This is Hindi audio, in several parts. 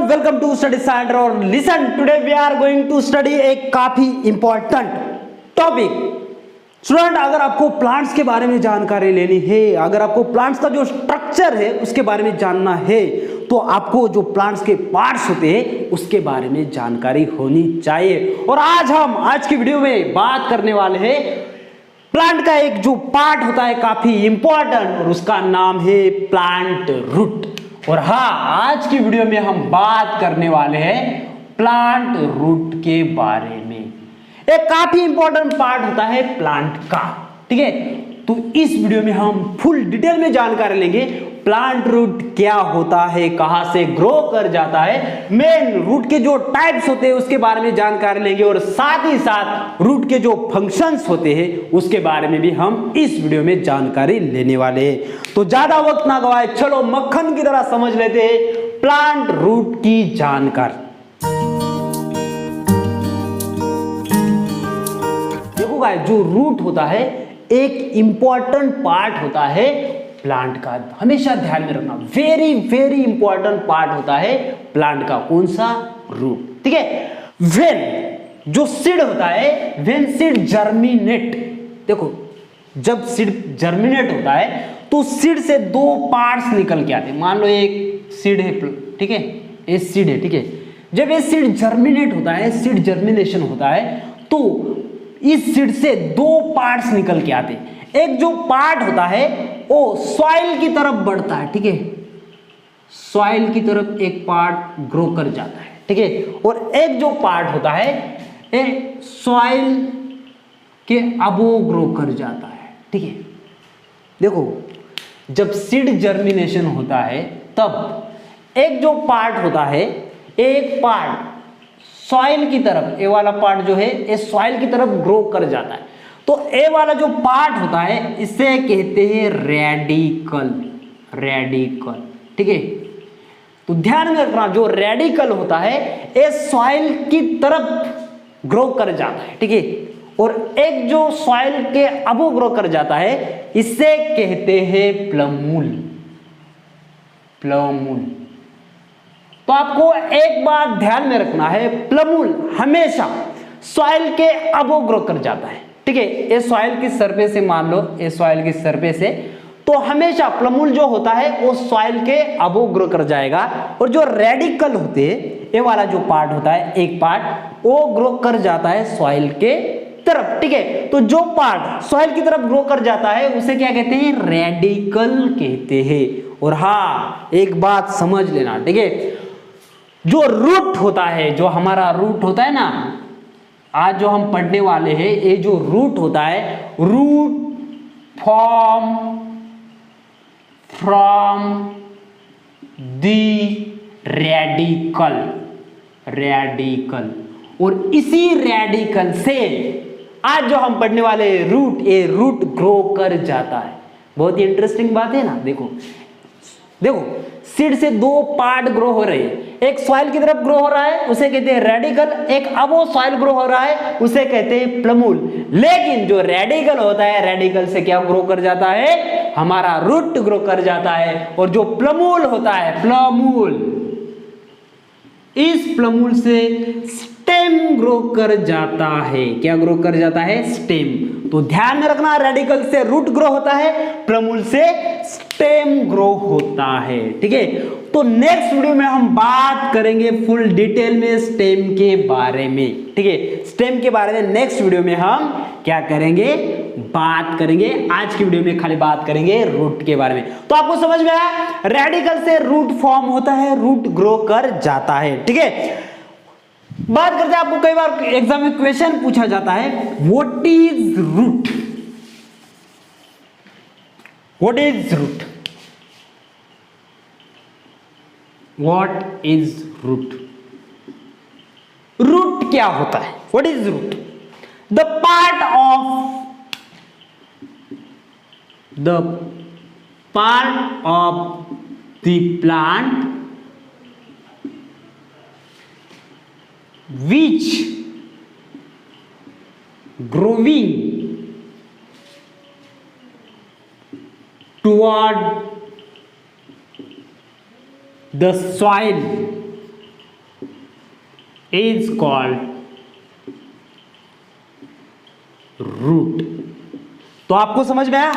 everyone, welcome to Study Center और listen, today we are going to study एक काफी important topic। स्टूडेंट, अगर आपको प्लांट्स के बारे में जानकारी लेनी है, अगर आपको प्लांट्स का जो स्ट्रक्चर है उसके बारे में जानना है, तो आपको जो प्लांट्स के पार्ट्स होते हैं उसके बारे में जानकारी होनी चाहिए। और आज की वीडियो में बात करने वाले हैं प्लांट का एक जो पार्ट होता है काफी इंपॉर्टेंट, और उसका नाम है प्लांट रूट। और हाँ, आज की वीडियो में हम बात करने वाले हैं प्लांट रूट के बारे में। एक काफी इंपॉर्टेंट पार्ट होता है प्लांट का, ठीक है। तो इस वीडियो में हम फुल डिटेल में जानकारी लेंगे प्लांट रूट क्या होता है, कहां से ग्रो कर जाता है, मेन रूट के जो टाइप्स होते हैं उसके बारे में जानकारी लेंगे, और साथ ही साथ रूट के जो फंक्शंस होते हैं उसके बारे में भी हम इस वीडियो में जानकारी लेने वाले हैं। तो ज्यादा वक्त ना गवाए, चलो मक्खन की तरह समझ लेते हैं प्लांट रूट की जानकारी। देखो गाइस, जो रूट होता है एक इंपॉर्टेंट पार्ट होता है प्लांट का, हमेशा ध्यान में रखना, वेरी वेरी इंपॉर्टेंट पार्ट होता है प्लांट का। कौन सा? रूट, ठीक है। व्हेन जो सीड होता है, व्हेन सीड जर्मिनेट, देखो जब सीड जर्मिनेट होता है तो सीड से दो पार्ट्स निकल के आते हैं। मान लो एक सीड है, ठीक है, ये सीड है, ठीक है। जब ये सीड जर्मिनेट होता है, सीड जर्मिनेशन होता है, तो इस सीड से दो पार्ट्स निकल के आते हैं। एक जो पार्ट होता है वो सॉइल की तरफ बढ़ता है, ठीक है, सॉइल की तरफ एक पार्ट ग्रो कर जाता है, ठीक है। और एक जो पार्ट होता है ये सॉइल के अबो ग्रो कर जाता है, ठीक है। देखो, जब सीड जर्मिनेशन होता है तब एक जो पार्ट होता है, एक पार्ट सॉइल की तरफ, ए वाला पार्ट जो है ये सॉइल की तरफ ग्रो कर जाता है। तो ए वाला जो पार्ट होता है इसे कहते हैं रेडिकल, रेडिकल, ठीक है। तो ध्यान में रखना, जो रेडिकल होता है ये सॉइल की तरफ ग्रो कर जाता है, ठीक है। और एक जो सॉइल के अबो ग्रो कर जाता है इसे कहते हैं प्लमूल, प्लमूल। तो आपको एक बात ध्यान में रखना है, प्लमूल हमेशा सॉइल के अबो ग्रो कर जाता है, ठीक है। ये सॉइल की सरफेस से, मान लो ये सॉइल की सरफेस है, तो हमेशा प्लमूल जो होता है वो सॉइल के अबो ग्रो कर जाएगा। और जो रेडिकल होते हैं, ये वाला जो पार्ट होता है, एक पार्ट वो ग्रो कर जाता है सॉइल के तरफ, ठीक है। तो जो पार्ट सॉइल की तरफ ग्रो कर जाता है उसे क्या कहते हैं? रेडिकल कहते हैं। और हाँ, एक बात समझ लेना, ठीक है, जो रूट होता है, जो हमारा रूट होता है ना, आज जो हम पढ़ने वाले हैं, ये जो रूट होता है, root form from the radical, radical. और इसी रेडिकल से आज जो हम पढ़ने वाले रूट, ये रूट ग्रो कर जाता है। बहुत ही इंटरेस्टिंग बात है ना। देखो देखो, सीड से दो पार्ट ग्रो हो रहे हैं, एक सॉइल की तरफ ग्रो हो रहा है उसे कहते हैं रेडिकल, एक अबो सॉइल ग्रो हो रहा है उसे कहते हैं प्लमूल। लेकिन जो रेडिकल होता है, रेडिकल से क्या ग्रो कर जाता है? हमारा रूट ग्रो कर जाता है। और जो प्लमूल होता है, प्लमूल, इस प्लमूल से स्टेम ग्रो कर जाता है। क्या ग्रो कर जाता है? स्टेम। तो ध्यान में रखना, रेडिकल से रूट ग्रो होता है, प्लमूल से स्टेम ग्रो होता है, ठीक है। तो नेक्स्ट वीडियो में हम बात करेंगे फुल डिटेल में स्टेम के बारे में, ठीक है। स्टेम के बारे में नेक्स्ट वीडियो में हम क्या करेंगे? बात करेंगे। आज की वीडियो में खाली बात करेंगे रूट के बारे में। तो आपको समझ में आया, रेडिकल से रूट फॉर्म होता है, रूट ग्रो कर जाता है, ठीक है। बात करते हैं, आपको कई बार एग्जाम में क्वेश्चन पूछा जाता है, what is root, what is root, what is root, root क्या होता है? What is root? The part of the plant which growing toward the soil is called root. तो आपको समझ में आया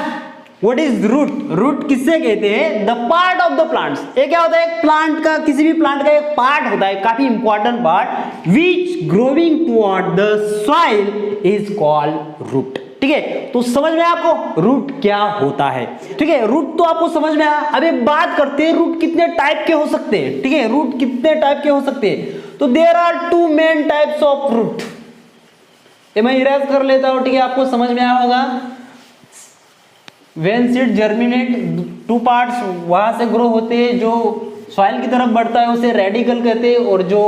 व्हाट इज रूट? रूट किससे कहते हैं? The part of the plants. ये क्या होता है? एक प्लांट का, किसी भी प्लांट का एक पार्ट होता है, काफी important part, which growing toward the soil is called root. ठीक है, तो समझ में आपको रूट क्या होता है? ठीक है, रूट तो आपको समझ में आया। अब एक बात करते हैं, रूट कितने टाइप के हो सकते हैं? ठीक है, रूट कितने टाइप के हो सकते हैं? तो there are two main types of root. ये मैं इरेज कर लेता हूं, ठीक है, आपको समझ में आया होगा। When seed germinate, two parts वहां से ग्रो होते हैं, जो सॉइल की तरफ बढ़ता है उसे रेडिकल कहते हैं, और जो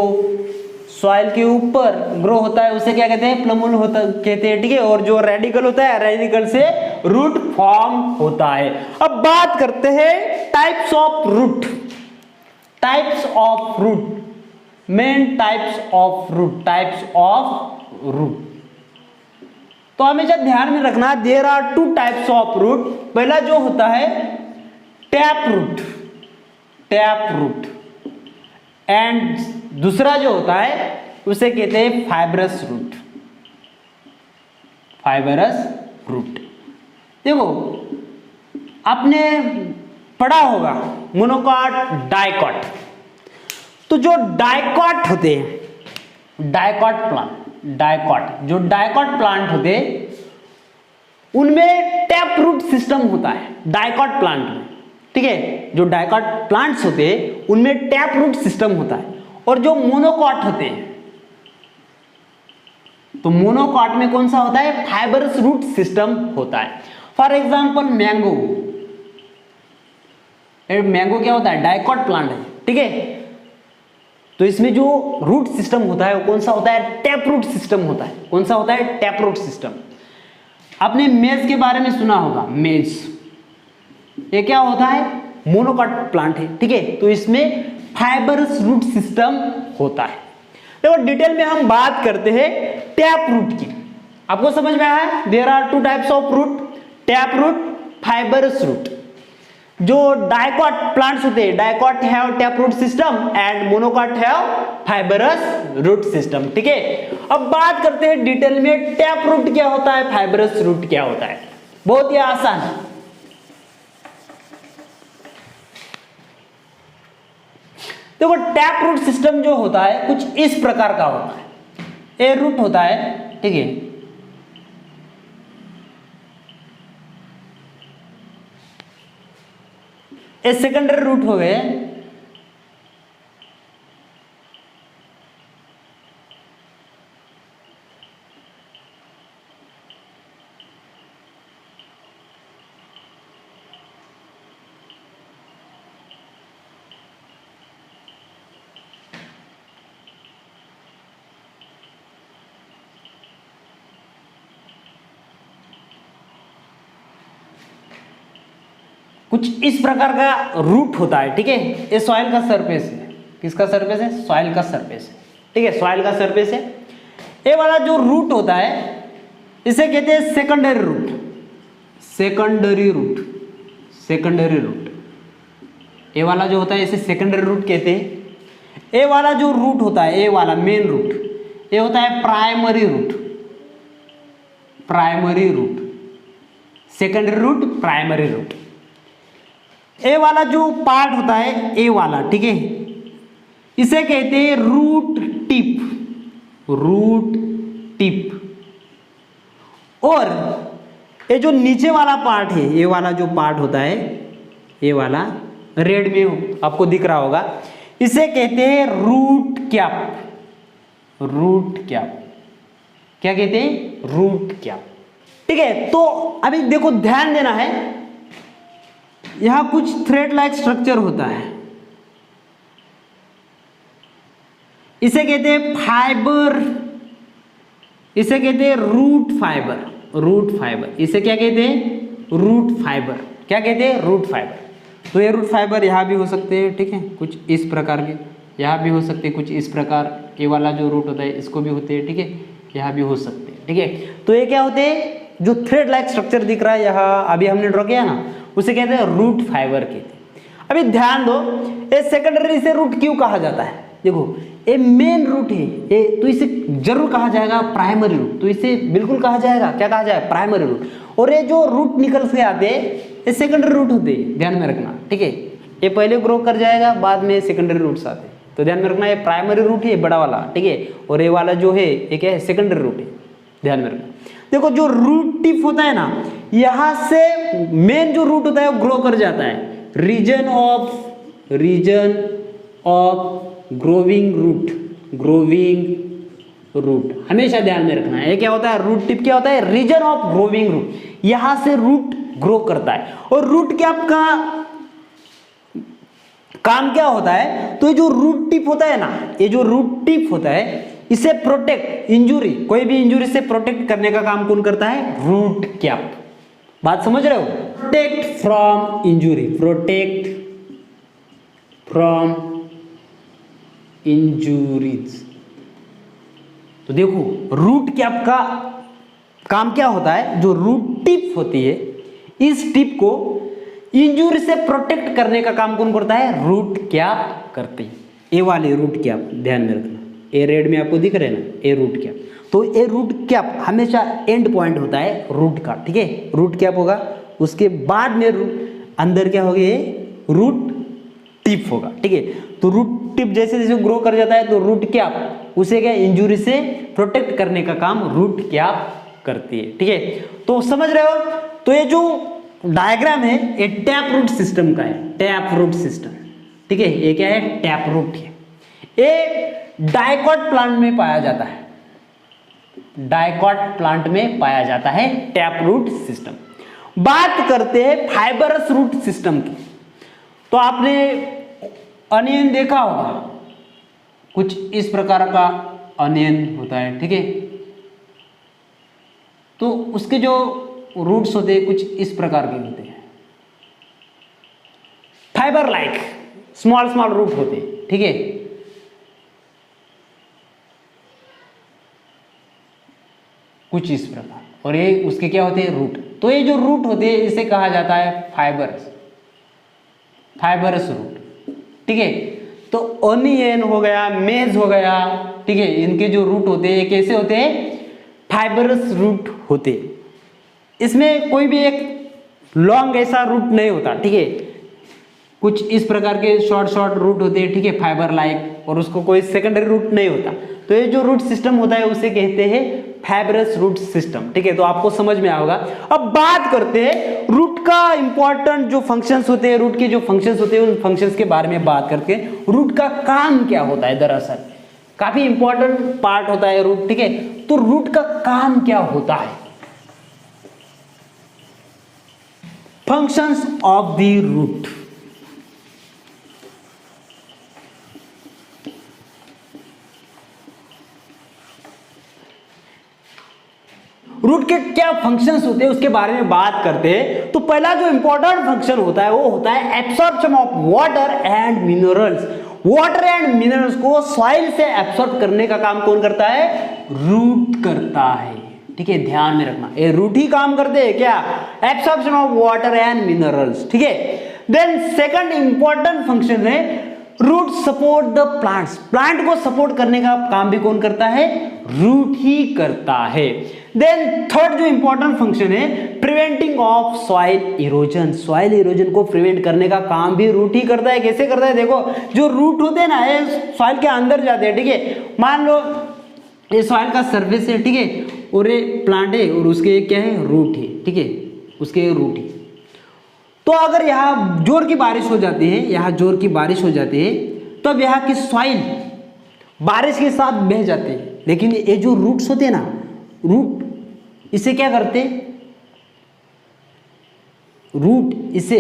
सॉइल के ऊपर ग्रो होता है उसे क्या कहते हैं? प्लमूल होता कहते हैं। ठीक है, और जो रेडिकल होता है, रेडिकल से रूट फॉर्म होता है। अब बात करते हैं types of root. Types of root, main types of root, types of root. तो हमेशा ध्यान में रखना, there are two types of root. पहला जो होता है tap root, tap root, and दूसरा जो होता है उसे कहते हैं फाइब्रस रूट, फाइबरस रूट। देखो आपने पढ़ा होगा मोनोकॉट, डाइकॉट। तो जो डाइकॉट होते हैं, डाइकॉट प्लांट, डाइकॉट, जो डाइकॉट प्लांट होते हैं उनमें टैप रूट सिस्टम होता है, डाइकॉट प्लांट में। ठीक है, जो डाइकॉट प्लांट्स होते हैं उनमें टैप रूट सिस्टम होता है। और जो मोनोकॉट होते हैं, तो मोनोकॉट में कौन सा होता है? फाइबरस रूट सिस्टम होता है। फॉर एग्जांपल मैंगो, मैंगो क्या होता है? डाइकॉट प्लांट है। ठीक है, तो इसमें जो रूट सिस्टम होता है वो कौन सा होता है? टैप रूट सिस्टम होता है। कौन सा होता है? Tap root system. आपने मेज के बारे में सुना होगा, मेज, ये क्या होता है? मोनोकॉट प्लांट है। ठीक है, तो इसमें फाइबरस रूट सिस्टम होता है। देखो डिटेल में हम बात करते हैं टैप रूट की। आपको समझ में आया? There are two types of root, tap root, fibrous root. जो डाइकॉट प्लांट्स होते हैं, dicot have tap root system and monocot have fibrous root system. ठीक है, अब बात करते हैं डिटेल में टैप रूट क्या होता है, फाइबरस रूट क्या होता है। बहुत ही आसान है। देखो टैप रूट सिस्टम जो होता है कुछ इस प्रकार का होता है। ए रूट होता है, ठीक है, ए सेकेंडरी रूट हो गए, कुछ इस प्रकार का रूट होता है। ठीक है, ये सॉइल का सरफेस है। किसका सरफेस है? सॉइल का सरफेस है। ठीक है, सॉइल का सरफेस है। ये वाला जो रूट होता है इसे कहते हैं secondary root, secondary root, secondary root. ये वाला जो होता है इसे सेकेंडरी रूट कहते हैं। ये वाला जो रूट होता है, ये वाला मेन रूट, ये होता है primary root, primary root, secondary root, primary root. A वाला जो पार्ट होता है, ए वाला, ठीक है, इसे कहते हैं रूट टिप, रूट टिप। और ये जो नीचे वाला पार्ट है, ये वाला जो पार्ट होता है, ये वाला रेड में आपको दिख रहा होगा, इसे कहते हैं रूट कैप, रूट कैप। क्या कहते हैं? Root cap. ठीक है, तो अभी देखो ध्यान देना है, यहां कुछ थ्रेड लाइक स्ट्रक्चर होता है, इसे कहते हैं फाइबर, इसे कहते हैं रूट फाइबर, रूट फाइबर। इसे क्या कहते हैं? Root fibre. क्या कहते हैं? Root fibre. तो ये रूट फाइबर यहाँ भी हो सकते हैं, ठीक है, कुछ इस प्रकार के, यहाँ भी हो सकते हैं कुछ इस प्रकार। ये वाला जो रूट होता है इसको भी होते हैं, ठीक है, यहाँ भी हो सकते हैं। ठीक है, तो ये क्या होते हैं? जो थ्रेड लाइक स्ट्रक्चर दिख रहा है यहाँ अभी हमने ड्रॉ किया ना, उसे कहते हैं रूट फाइबर कहते हैं। अभी ध्यान दो, ये सेकेंडरी से रूट क्यों कहा जाता है? देखो ये मेन रूट है ये, तो इसे जरूर कहा जाएगा प्राइमरी रूट, तो इसे बिल्कुल कहा जाएगा, क्या कहा जाएगा, प्राइमरी रूट। और ये जो रूट निकल के आते हैं ये सेकेंडरी रूट होते हैं, ध्यान में रखना, ठीक है। ये पहले ग्रो कर जाएगा, बाद में सेकेंडरी रूट्स आते हैं, तो ध्यान में रखना ये प्राइमरी रूट है बड़ा वाला, ठीक है। और ये वाला जो है ये क्या है, सेकेंडरी रूट है, ध्यान में रखना। देखो जो रूट टिप होता है ना, यहां से मेन जो रूट होता है वो ग्रो कर जाता है, रीजन ऑफ ग्रोविंग रूट, हमेशा ध्यान में रखना है। ये क्या होता है, रूट टिप क्या होता है, रीजन ऑफ ग्रोविंग रूट, यहां से रूट ग्रो करता है। और रूट क्या आपका काम क्या होता है, तो ये जो रूट टिप होता है ना, ये जो रूट टिप होता है इसे प्रोटेक्ट, इंजुरी, कोई भी इंजुरी से प्रोटेक्ट करने का काम कौन करता है, रूट कैप। बात समझ रहे हो, protect from injury, protect from injuries. तो देखो रूट कैप का काम क्या होता है, जो रूट टिप होती है इस टिप को इंजुरी से प्रोटेक्ट करने का काम कौन करता है, रूट कैप करते हैं। ये वाले रूट कैप ध्यान में रखना, ये रेड में आपको दिख रहे हैं ना, ये रूट कैप। तो ये रूट कैप हमेशा एंड पॉइंट होता है रूट का, ठीक है। रूट कैप होगा, उसके बाद में अंदर क्या होगा, रूट टिप होगा, ठीक है। तो रूट टिप जैसे जैसे ग्रो कर जाता है तो रूट कैप उसे क्या इंजुरी से प्रोटेक्ट करने का काम रूट कैप करती है, ठीक है। तो समझ रहे हो, तो ये जो डायग्राम है ये टैप रूट सिस्टम का है, टैप रूट सिस्टम, ठीक है। ये क्या है, टैप रूट है। ये डाइकॉट प्लांट में पाया जाता है, डाइकॉट प्लांट में पाया जाता है टैप रूट सिस्टम। बात करते हैं फाइबरस रूट सिस्टम की। तो आपने अनियन देखा होगा, कुछ इस प्रकार का अनियन होता है, ठीक है। तो उसके जो रूट्स होते हैं कुछ इस प्रकार के होते हैं, fibre like small small root होते हैं, ठीक है। कुछ इस प्रकार, और ये उसके क्या होते हैं, रूट। तो ये जो रूट होते हैं इसे कहा जाता है फाइबरस रूट, ठीक है। तो अनियन हो गया, मेज हो गया, ठीक है, इनके जो रूट होते हैं कैसे होते हैं, फाइबरस रूट होते हैं। इसमें कोई भी एक लॉन्ग ऐसा रूट नहीं होता, ठीक है। कुछ इस प्रकार के शॉर्ट शॉर्ट रूट होते हैं, ठीक है, फाइबर लाइक, और उसको कोई सेकेंडरी रूट नहीं होता। तो ये जो रूट सिस्टम होता है उसे कहते हैं फाइबरस रूट सिस्टम, ठीक है। तो आपको समझ में आएगा। अब बात करते हैं रूट का इंपॉर्टेंट जो फंक्शंस होते हैं, रूट के जो फंक्शंस होते हैं उन फंक्शंस के बारे में बात करके, रूट का काम क्या होता है, दरअसल काफी इंपॉर्टेंट पार्ट होता है रूट, ठीक है। तो रूट का काम क्या होता है, functions of the root. Root के क्या फंक्शंस होते हैं उसके बारे में बात करते हैं। तो पहला जो इंपॉर्टेंट फंक्शन होता है वो होता है absorption of water and minerals. Water and minerals को सॉइल से एब्सॉर्ब करने का काम कौन करता है, रूट करता है, ठीक है। ध्यान में रखना, ये रूट ही काम करते हैं क्या, absorption of water and minerals, ठीक है। देन सेकंड इंपॉर्टेंट फंक्शन है root support the plants. Plant को सपोर्ट करने का काम भी कौन करता है, रूट ही करता है। देन थर्ड जो इंपॉर्टेंट फंक्शन है preventing of soil erosion. Soil erosion को प्रिवेंट करने का काम भी रूट ही करता है। कैसे करता है, देखो जो रूट होते हैं ना ये सॉइल के अंदर जाते हैं, ठीक है। मान लो ये सॉइल का सरफेस है, ठीक है, और ये प्लांट है और उसके क्या है, रूट है, ठीक है, उसके रूट है। तो अगर यहाँ जोर की बारिश हो जाती है, यहाँ जोर की बारिश हो जाती है, तो अब यहाँ की सॉइल बारिश के साथ बह जाते हैं। लेकिन ये जो रूट्स होते हैं ना, रूट इसे क्या करते, रूट इसे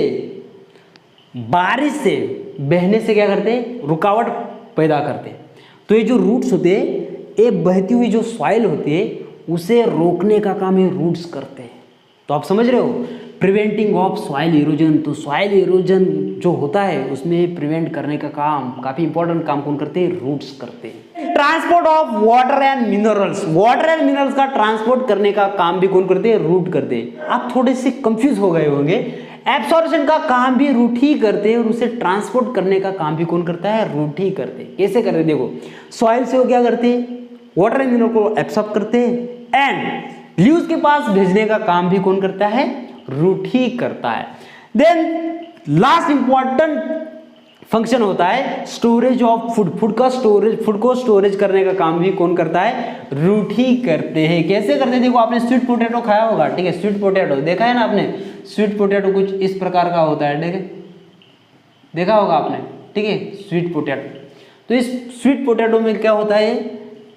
बारिश से बहने से क्या करते, रुकावट पैदा करते। तो ये जो रूट्स होते हैं ये बहती हुई जो सॉइल होती है उसे रोकने का काम ये रूट्स करते हैं। तो आप समझ रहे हो, प्रिवेंटिंग ऑफ सॉइल इरोजन। तो सॉइल इरोजन जो होता है उसमें प्रिवेंट करने का काम, काफी इंपॉर्टेंट काम कौन करते हैं, रूट्स करते हैं। Transport of water and minerals. Water and minerals का ट्रांसपोर्ट करने का काम भी कौन करते हैं, रूट करते हैं। आप थोड़े से कंफ्यूज हो गए होंगे, एब्सॉर्प्शन का काम भी रूट ही करते हैं और उसे ट्रांसपोर्ट करने का काम भी कौन करता है? रूट ही करते हैं। कैसे करते हैं? देखो, सॉइल से वो क्या करते हैं? वाटर एंड मिनरल को एब्सॉर्ब करते हैं एंड लीव्स के पास भेजने का काम भी कौन करता है? रूट ही करता है। देन लास्ट इंपॉर्टेंट फंक्शन होता है स्टोरेज ऑफ फूड। फूड को स्टोरेज करने का काम भी कौन करता है? रूट ही करते हैं। कैसे करते हैं? देखो, आपने स्वीट पोटैटो खाया होगा, ठीक है? स्वीट पोटैटो देखा है ना आपने? स्वीट पोटैटो कुछ इस प्रकार का होता है, ठीक है? देखा होगा आपने, ठीक है? Sweet potato. तो इस स्वीट पोटैटो में क्या होता है?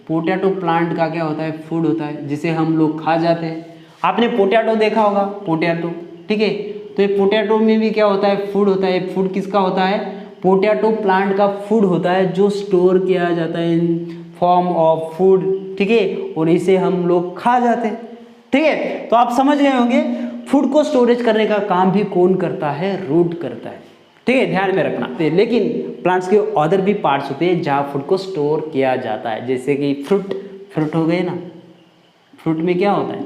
पोटैटो प्लांट का क्या होता है? फूड होता है, जिसे हम लोग खा जाते हैं। आपने पोटैटो देखा होगा, पोटैटो, ठीक है? तो ये पोटैटो में भी क्या होता है? फूड होता है। फूड किसका होता है? पोटैटो प्लांट का फूड होता है, जो स्टोर किया जाता है इन फॉर्म ऑफ फूड, ठीक है? और इसे हम लोग खा जाते हैं, ठीक है? तो आप समझ गए होंगे, फूड को स्टोरेज करने का काम भी कौन करता है? रूट करता है, ठीक है? ध्यान में रखना। लेकिन प्लांट्स के अदर भी पार्ट्स होते हैं जहाँ फूड को स्टोर किया जाता है, जैसे कि फ्रूट हो गए ना। फ्रूट में क्या होता है?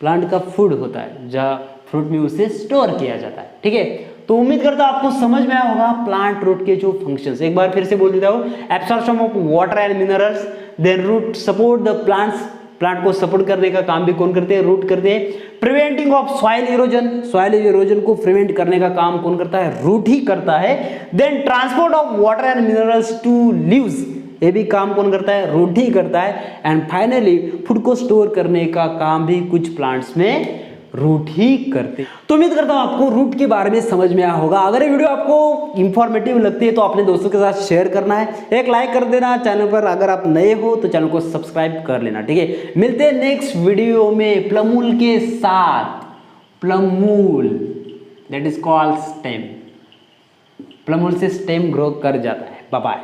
प्लांट का फूड होता है, जहाँ फ्रूट में उसे स्टोर किया जाता है, ठीक है? तो उम्मीद करता हूं आपको समझ में आया होगा प्लांट रूट के जो फंक्शंस। एक बार फिर से बोल देता हूं, absorption of water and minerals, then root support the plant को सपोर्ट करने का काम भी कौन करते हैं? रूट करते हैं। प्रिवेंटिंग ऑफ सॉइल इरोजन को प्रिवेंट करने का काम कौन करता है? रूट ही करता है। Then transport of water and minerals to leaves, ये भी काम कौन करता है? रूट ही करता है। एंड फाइनली फूड को स्टोर करने का काम भी कुछ प्लांट्स में रूट ही करते। तो उम्मीद करता हूं आपको रूट के बारे में समझ में आया होगा। अगर ये वीडियो आपको इंफॉर्मेटिव लगती है तो अपने दोस्तों के साथ शेयर करना है, एक लाइक कर देना। चैनल पर अगर आप नए हो तो चैनल को सब्सक्राइब कर लेना, ठीक है? मिलते हैं नेक्स्ट वीडियो में प्लमूल के साथ। Plumule that is called stem. Plumule से स्टेम ग्रो कर जाता है। Bye bye.